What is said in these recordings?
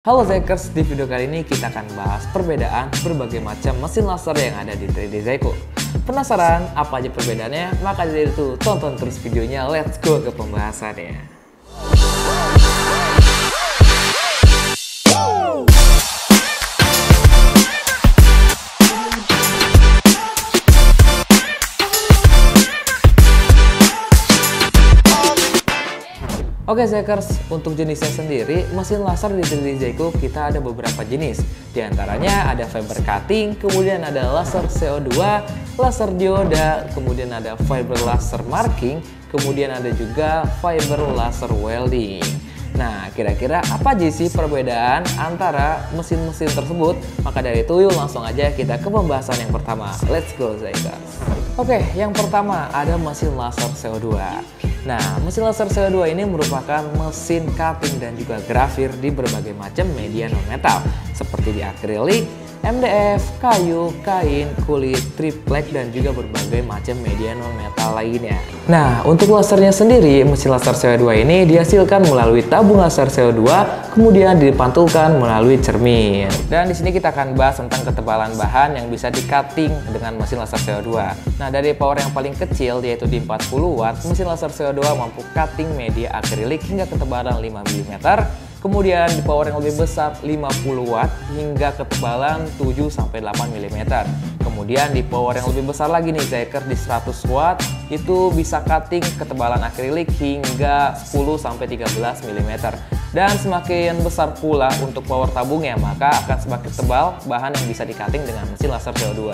Halo Zekers, di video kali ini kita akan bahas perbedaan berbagai macam mesin laser yang ada di 3D Zyko. Penasaran apa aja perbedaannya? Maka dari itu tonton terus videonya, let's go ke pembahasannya. Oke Zekers, untuk jenisnya sendiri, mesin laser di 3D Zyko kita ada beberapa jenis. Di antaranya ada fiber cutting, kemudian ada laser CO2, laser dioda, kemudian ada fiber laser marking, kemudian ada juga fiber laser welding. Nah, kira-kira apa aja sih perbedaan antara mesin-mesin tersebut? Maka dari itu yuk langsung aja kita ke pembahasan yang pertama. Let's go Zekers. Oke, yang pertama ada mesin laser CO2. Nah, mesin laser CO2 ini merupakan mesin cutting dan juga grafir di berbagai macam media non-metal seperti di akrilik, MDF, kayu, kain, kulit, triplek, dan juga berbagai macam media non-metal lainnya. Nah, untuk lasernya sendiri, mesin laser CO2 ini dihasilkan melalui tabung laser CO2, kemudian dipantulkan melalui cermin. Dan di sini kita akan bahas tentang ketebalan bahan yang bisa di-cutting dengan mesin laser CO2. Nah, dari power yang paling kecil yaitu di 40 watt, mesin laser CO2 mampu cutting media akrilik hingga ketebalan 5 mm. Kemudian di power yang lebih besar 50 watt hingga ketebalan 7-8 mm. Kemudian di power yang lebih besar lagi nih Zeker, di 100 watt itu bisa cutting ketebalan akrilik hingga 10-13 mm. Dan semakin besar pula untuk power tabungnya, maka akan semakin tebal bahan yang bisa di-cutting dengan mesin laser CO2.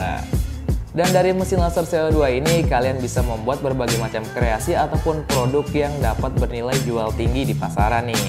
Dan dari mesin laser CO2 ini kalian bisa membuat berbagai macam kreasi ataupun produk yang dapat bernilai jual tinggi di pasaran nih.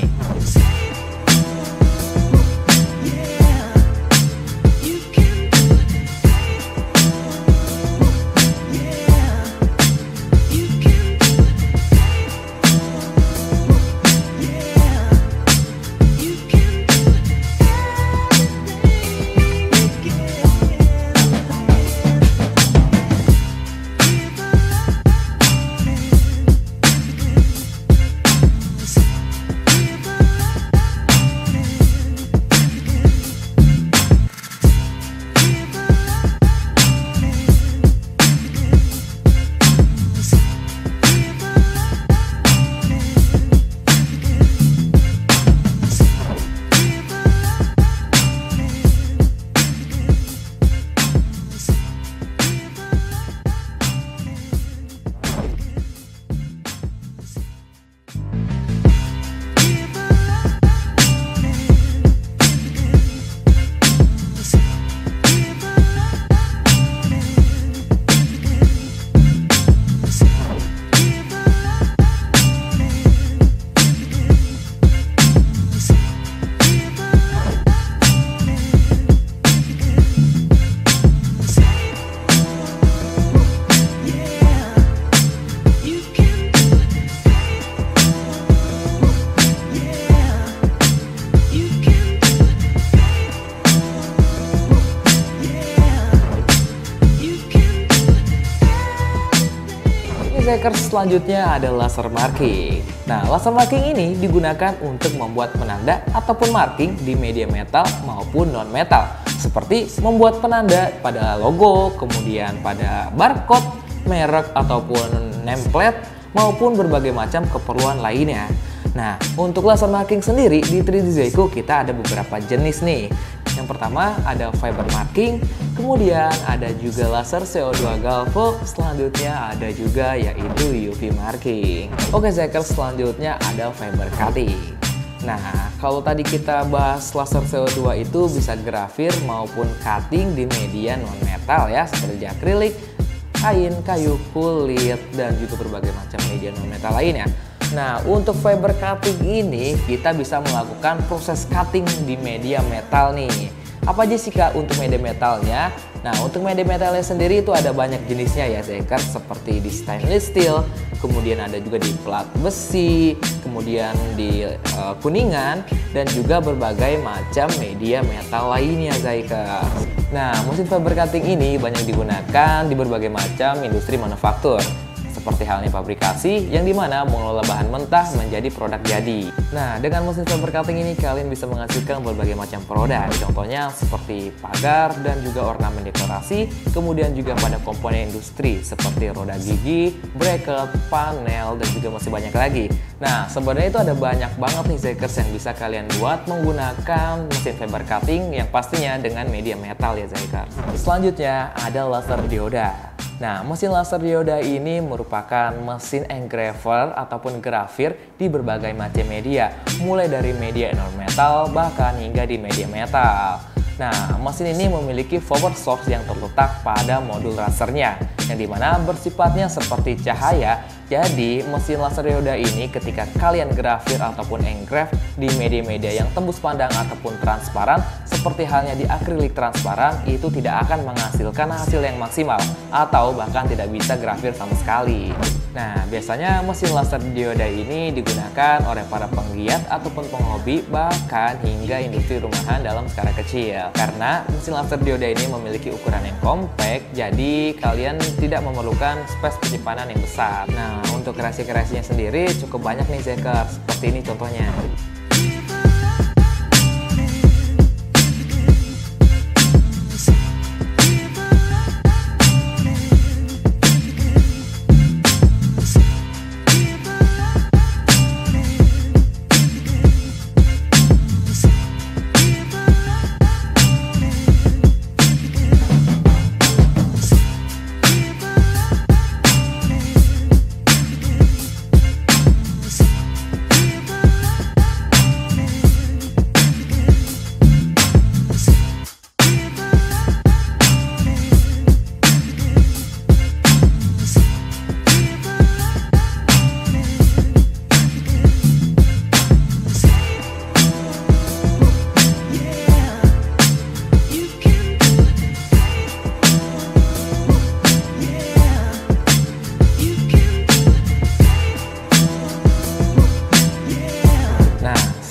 Zekers, selanjutnya ada laser marking. Nah, laser marking ini digunakan untuk membuat penanda ataupun marking di media metal maupun non-metal, seperti membuat penanda pada logo, kemudian pada barcode, merek ataupun nameplate, maupun berbagai macam keperluan lainnya. Nah, untuk laser marking sendiri di 3D Zyko kita ada beberapa jenis nih. Yang pertama ada fiber marking, kemudian ada juga laser CO2 galvo, selanjutnya ada juga yaitu UV marking. Oke Zekers, selanjutnya ada fiber cutting. Nah, kalau tadi kita bahas laser CO2 itu bisa grafir maupun cutting di media non-metal ya, seperti akrilik, kain, kayu, kulit, dan juga berbagai macam media non-metal lainnya. Nah, untuk fiber cutting ini kita bisa melakukan proses cutting di media metal nih. Apa aja sih Kak untuk media metalnya? Nah, untuk media metalnya sendiri itu ada banyak jenisnya ya Zeker, seperti di stainless steel, kemudian ada juga di plat besi, kemudian di kuningan, dan juga berbagai macam media metal lainnya Zeker. Nah, mesin fiber cutting ini banyak digunakan di berbagai macam industri manufaktur, seperti halnya pabrikasi yang dimana mengelola bahan mentah menjadi produk jadi. Nah, dengan mesin fiber cutting ini kalian bisa menghasilkan berbagai macam produk, contohnya seperti pagar dan juga ornamen dekorasi, kemudian juga pada komponen industri seperti roda gigi, bracket, panel, dan juga masih banyak lagi. Nah, sebenarnya itu ada banyak banget nih Zekers yang bisa kalian buat menggunakan mesin fiber cutting yang pastinya dengan media metal ya Zekers. Selanjutnya ada laser dioda. Nah, mesin laser dioda ini merupakan mesin engraver ataupun grafir di berbagai macam media, mulai dari media non-metal bahkan hingga di media metal. Nah, mesin ini memiliki power source yang terletak pada modul lasernya, yang dimana bersifatnya seperti cahaya. Jadi, mesin laser dioda ini ketika kalian grafir ataupun engrave di media-media yang tembus pandang ataupun transparan, seperti halnya di akrilik transparan, itu tidak akan menghasilkan hasil yang maksimal atau bahkan tidak bisa grafir sama sekali. Nah, biasanya mesin laser dioda ini digunakan oleh para penggiat ataupun penghobi bahkan hingga industri rumahan dalam skala kecil. Karena mesin laser dioda ini memiliki ukuran yang compact, jadi kalian tidak memerlukan space penyimpanan yang besar. Nah, untuk kreasi-kreasinya sendiri cukup banyak nih Zekers, seperti ini contohnya.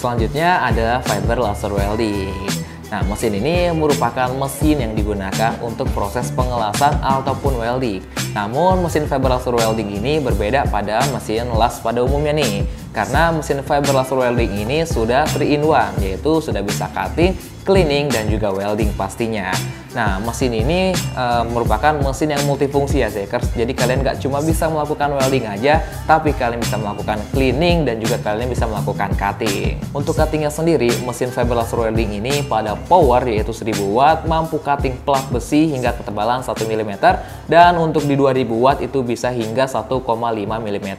Selanjutnya ada fiber laser welding. Nah, mesin ini merupakan mesin yang digunakan untuk proses pengelasan ataupun welding. Namun, mesin fiber laser welding ini berbeda pada mesin las pada umumnya nih. Karena mesin fiber laser welding ini sudah 3-in-1, yaitu sudah bisa cutting, cleaning, dan juga welding pastinya. Nah, mesin ini merupakan mesin yang multifungsi ya Zekers. Jadi kalian nggak cuma bisa melakukan welding aja, tapi kalian bisa melakukan cleaning dan juga kalian bisa melakukan cutting. Untuk cuttingnya sendiri, mesin fiber laser welding ini pada power yaitu 1000 watt, mampu cutting plat besi hingga ketebalan 1 mm, dan untuk di 2000 watt itu bisa hingga 1,5 mm.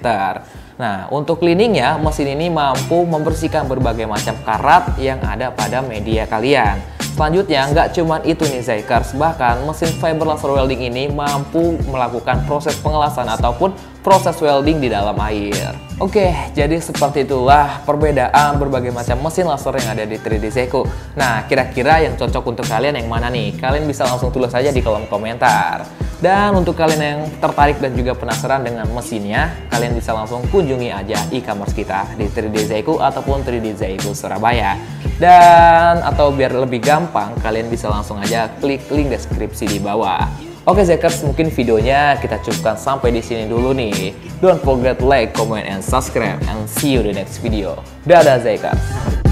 Nah, untuk cleaningnya, mesin ini mampu membersihkan berbagai macam karat yang ada pada media kalian. Selanjutnya, nggak cuma itu nih Zekers, bahkan mesin fiber laser welding ini mampu melakukan proses pengelasan ataupun proses welding di dalam air. Oke, jadi seperti itulah perbedaan berbagai macam mesin laser yang ada di 3D Seiko. Nah, kira-kira yang cocok untuk kalian yang mana nih? Kalian bisa langsung tulis saja di kolom komentar. Dan untuk kalian yang tertarik dan juga penasaran dengan mesinnya, kalian bisa langsung kunjungi aja e-commerce kita di 3D Seiko ataupun 3D Seiko Surabaya. Dan atau biar lebih gampang, kalian bisa langsung aja klik link deskripsi di bawah. Oke Zekers, mungkin videonya kita cukupkan sampai di sini dulu nih. Don't forget like, comment, and subscribe, and see you in the next video. Dadah Zekers.